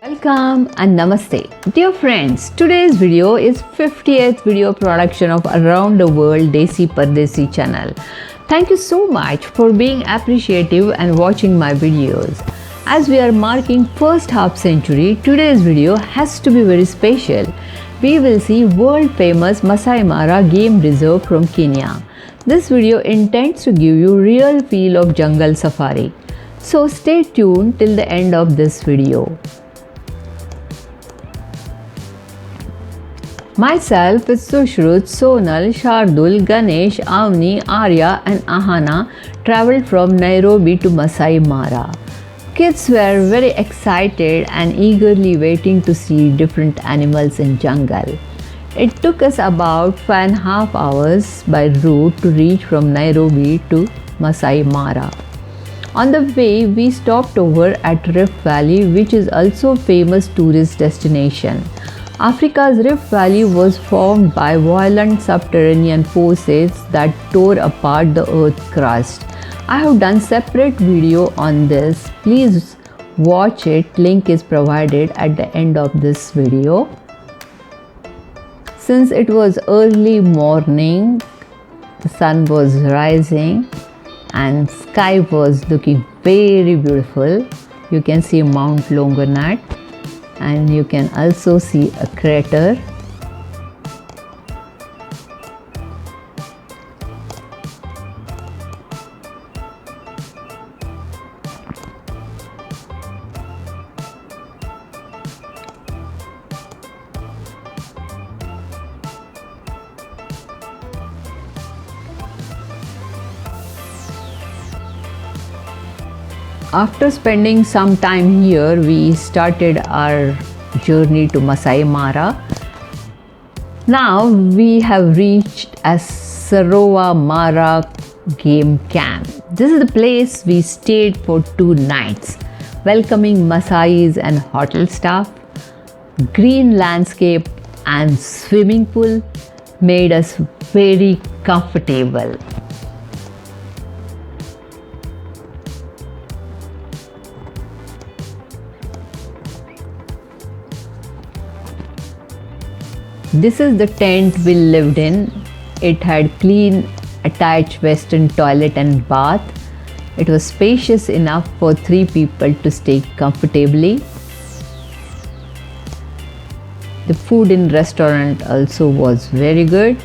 Welcome and Namaste. Dear friends, today's video is 50th video production of Around the World Desi Pardesi channel. Thank you so much for being appreciative and watching my videos. As we are marking first half century, today's video has to be very special. We will see world famous Masai Mara game reserve from Kenya. This video intends to give you real feel of jungle safari. So stay tuned till the end of this video. Myself, Sushrut, Sonal, Shardul, Ganesh, Avni, Arya and Ahana travelled from Nairobi to Masai Mara. Kids were very excited and eagerly waiting to see different animals in jungle. It took us about 5.5 hours by route to reach from Nairobi to Masai Mara. On the way, we stopped over at Rift Valley, which is also a famous tourist destination. Africa's Rift Valley was formed by violent subterranean forces that tore apart the earth crust. I have done separate video on this. Please watch it. Link is provided at the end of this video. Since it was early morning, the sun was rising and sky was looking very beautiful. You can see Mount Longonot and you can also see a crater. After spending some time here, we started our journey to Masai Mara. Now we have reached Sarowa Mara game camp. This is the place we stayed for 2 nights, welcoming Masais and hotel staff. Green landscape and swimming pool made us very comfortable. This is the tent we lived in. It had clean attached western toilet and bath. It was spacious enough for 3 people to stay comfortably. The food in restaurant also was very good.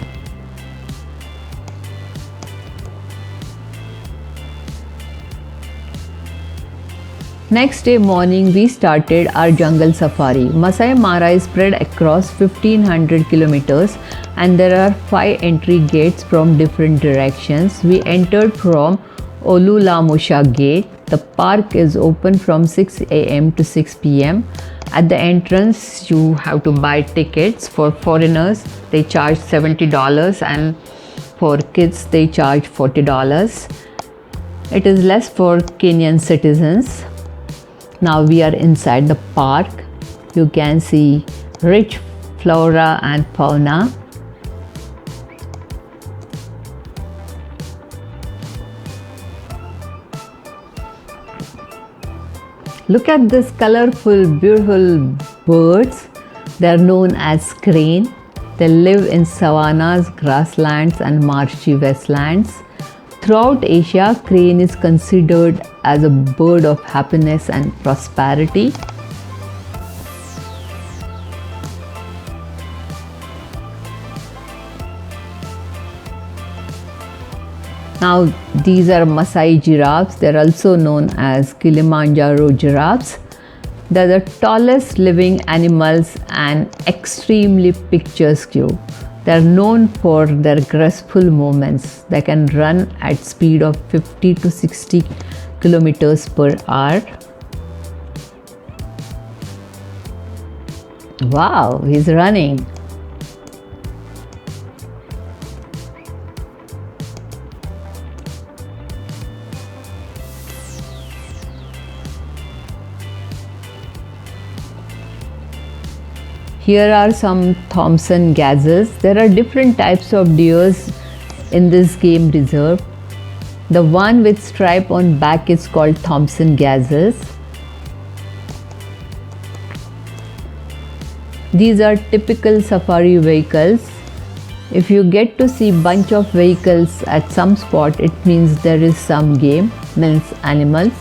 Next day morning, we started our jungle safari. Masai Mara is spread across 1500 kilometers and there are 5 entry gates from different directions. We entered from Olulamusha gate. The park is open from 6 a.m. to 6 p.m. At the entrance, you have to buy tickets. For foreigners, they charge $70 and for kids, they charge $40. It is less for Kenyan citizens. Now we are inside the park. You can see rich flora and fauna. Look at this colorful, beautiful birds. They are known as crane. They live in savannas, grasslands and marshy wastelands. Throughout Asia, crane is considered as a bird of happiness and prosperity. Now these are Masai giraffes. They are also known as Kilimanjaro giraffes. They are the tallest living animals and extremely picturesque. They are known for their graceful movements. They can run at speed of 50 to 60 kilometers per hour. Wow, he's running. Here are some Thompson gazelles. There are different types of deers in this game reserve. The one with stripe on back is called Thompson gazelles. These are typical safari vehicles. If you get to see bunch of vehicles at some spot, it means there is some game, means animals.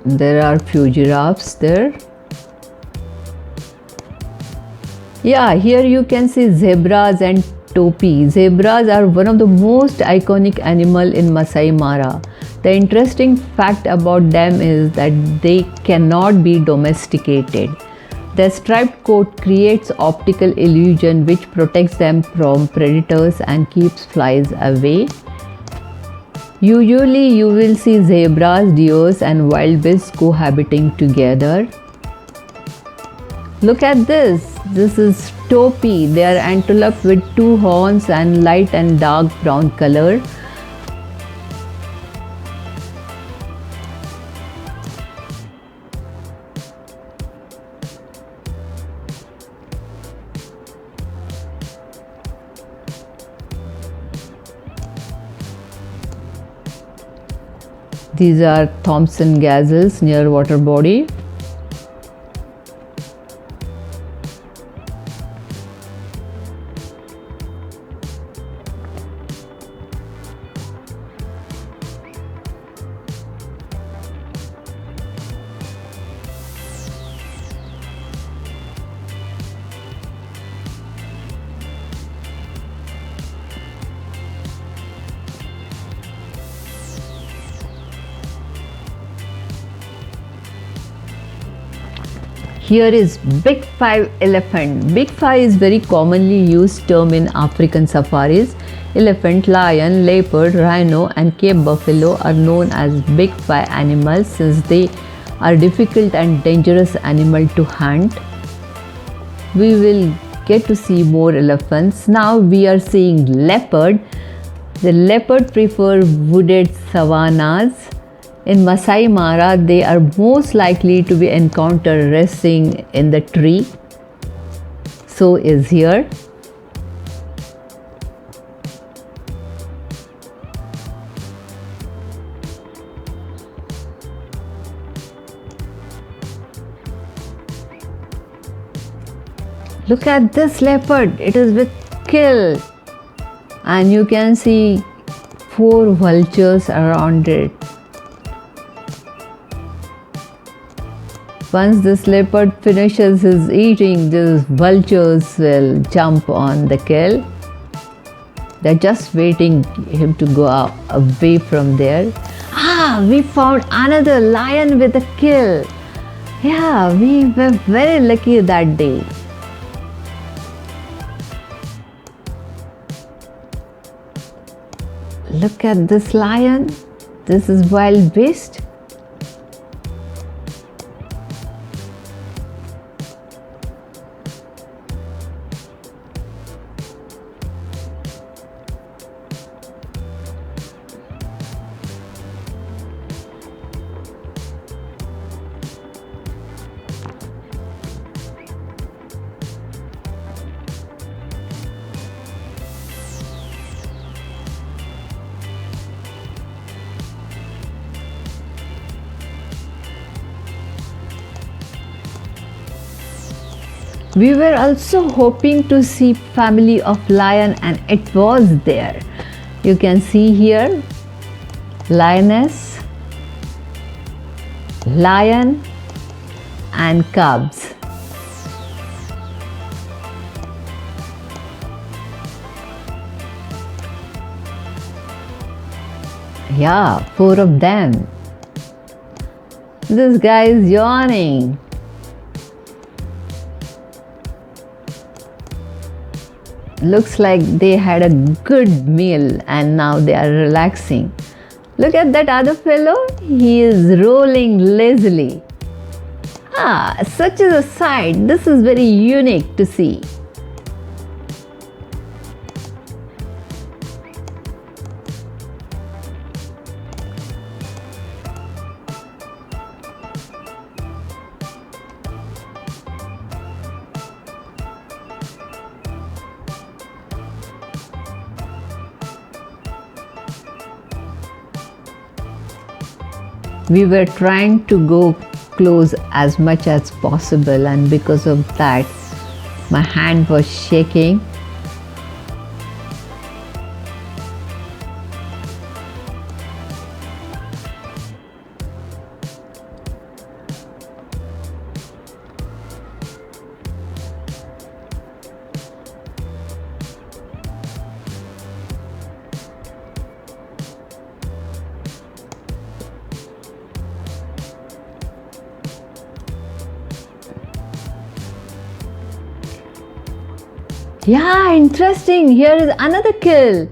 There are few giraffes there. Yeah, here you can see zebras and topi. Zebras are one of the most iconic animal in Masai Mara. The interesting fact about them is that they cannot be domesticated. Their striped coat creates optical illusion which protects them from predators and keeps flies away. Usually you will see zebras, deers and wild beasts cohabiting together. Look at this. This is topi. They are antelope with two horns and light and dark brown color. These are Thompson gazelles near water body. Here is Big Five elephant. Big Five is very commonly used term in African safaris. Elephant, lion, leopard, rhino and Cape buffalo are known as Big Five animals since they are difficult and dangerous animal to hunt. We will get to see more elephants. Now we are seeing leopard. The leopard prefer wooded savannas. In Masai Mara, they are most likely to be encountered resting in the tree. So is here. Look at this leopard. It is with kill. And you can see 4 vultures around it. Once this leopard finishes his eating, these vultures will jump on the kill. They're just waiting him to go away from there. Ah, we found another lion with a kill. Yeah, we were very lucky that day. Look at this lion. This is wild beast. We were also hoping to see family of lion and it was there. You can see here lioness, lion and cubs. Yeah, 4 of them. This guy is yawning. Looks like they had a good meal and now they are relaxing. Look at that other fellow. He is rolling lazily. Ah, such is a sight. This is very unique to see. We were trying to go close as much as possible, and because of that, my hand was shaking. Yeah, interesting. Here is another kill.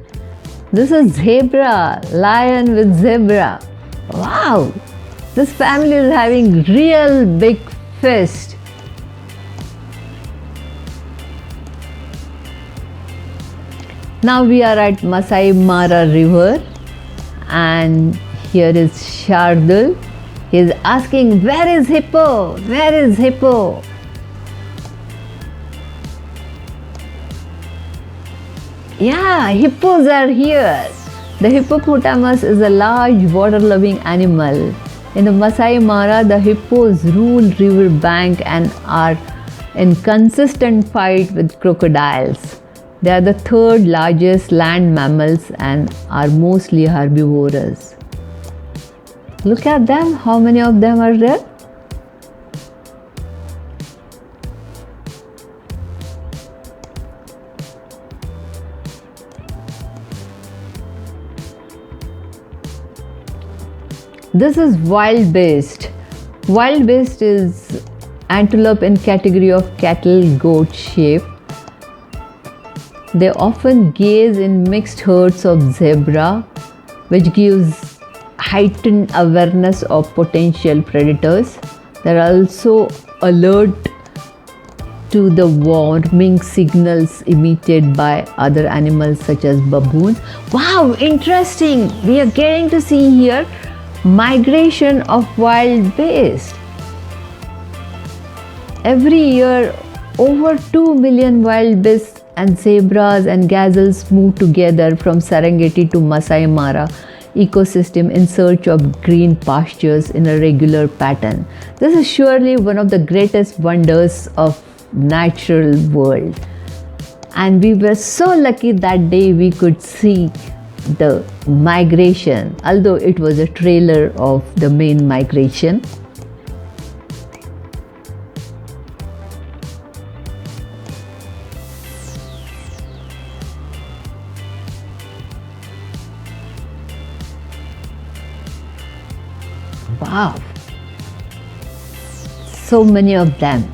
This is zebra, lion with zebra. Wow, this family is having real big feast. Now we are at Masai Mara River, and here is Shardul. He is asking, where is hippo? Where is hippo? Yeah, hippos are here. The hippopotamus is a large water-loving animal. In the Masai Mara, the hippos rule river bank and are in consistent fight with crocodiles. They are the third largest land mammals and are mostly herbivorous. Look at them, how many of them are there? This is wild beast. Wild beast is antelope in category of cattle goat shape. They often gaze in mixed herds of zebra, which gives heightened awareness of potential predators. They are also alert to the warning signals emitted by other animals such as baboons. Wow, interesting! We are getting to see here migration of wild beasts. Every year, over 2 million wild beasts and zebras and gazelles move together from Serengeti to Masai Mara ecosystem in search of green pastures in a regular pattern. This is surely one of the greatest wonders of natural world. And we were so lucky that day we could see the migration, although it was a trailer of the main migration. Wow, so many of them.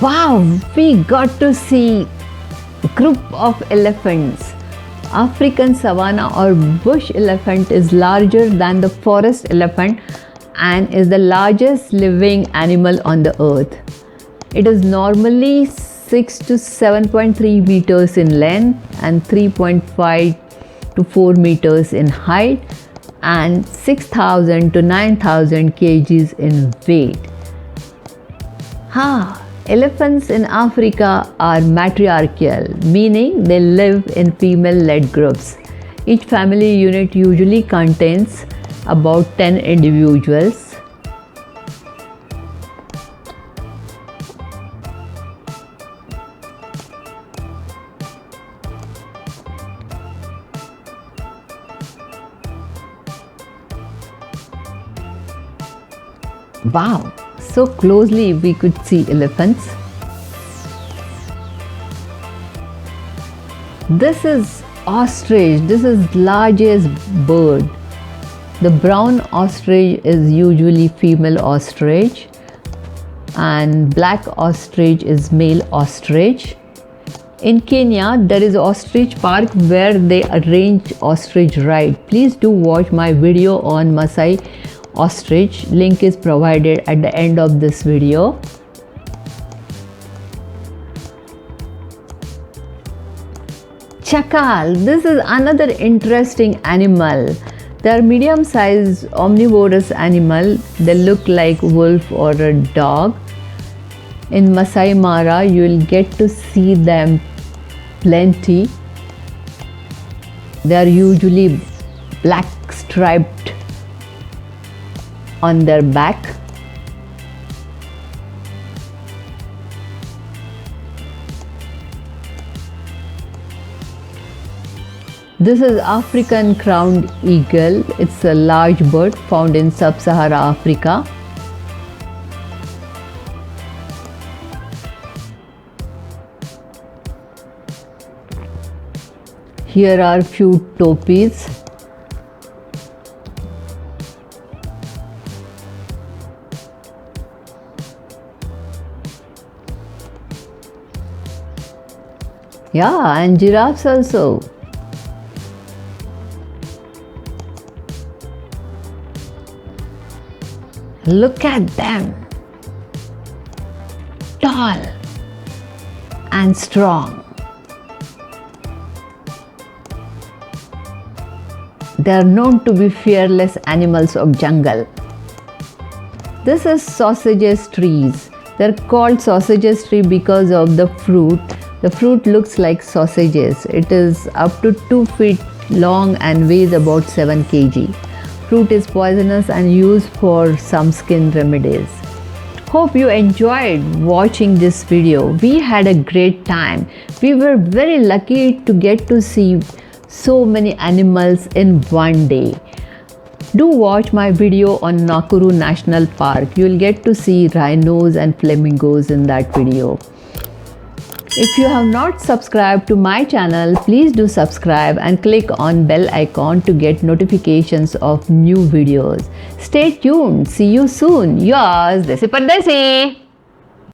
Wow, we got to see a group of elephants. African savanna or bush elephant is larger than the forest elephant and is the largest living animal on the earth. It is normally 6 to 7.3 meters in length and 3.5 to 4 meters in height and 6,000 to 9,000 kgs in weight. Elephants in Africa are matriarchal, meaning they live in female-led groups. Each family unit usually contains about 10 individuals. Wow, so closely we could see elephants. This is ostrich. This is largest bird. The brown ostrich is usually female ostrich and black ostrich is male ostrich. In Kenya, there is ostrich park where they arrange ostrich ride. Please do watch my video on Masai ostrich. Link is provided at the end of this video. Chakal. This is another interesting animal. They are medium-sized omnivorous animal. They look like wolf or a dog. In Masai Mara, you will get to see them plenty. They are usually black striped on their back. This is African crowned eagle. It's a large bird found in sub-Sahara Africa. Here are few topis. Yeah, and giraffes also. Look at them, tall and strong. They are known to be fearless animals of jungle. This is sausages trees. They are called sausages tree because of the fruit. The fruit looks like sausages. It is up to 2 feet long and weighs about 7 kg. Fruit is poisonous and used for some skin remedies. Hope you enjoyed watching this video. We had a great time. We were very lucky to get to see so many animals in one day. Do watch my video on Nakuru National Park. You will get to see rhinos and flamingos in that video. If you have not subscribed to my channel, please do subscribe and click on bell icon to get notifications of new videos. Stay tuned. See you soon. Yours, Desi Pardesi.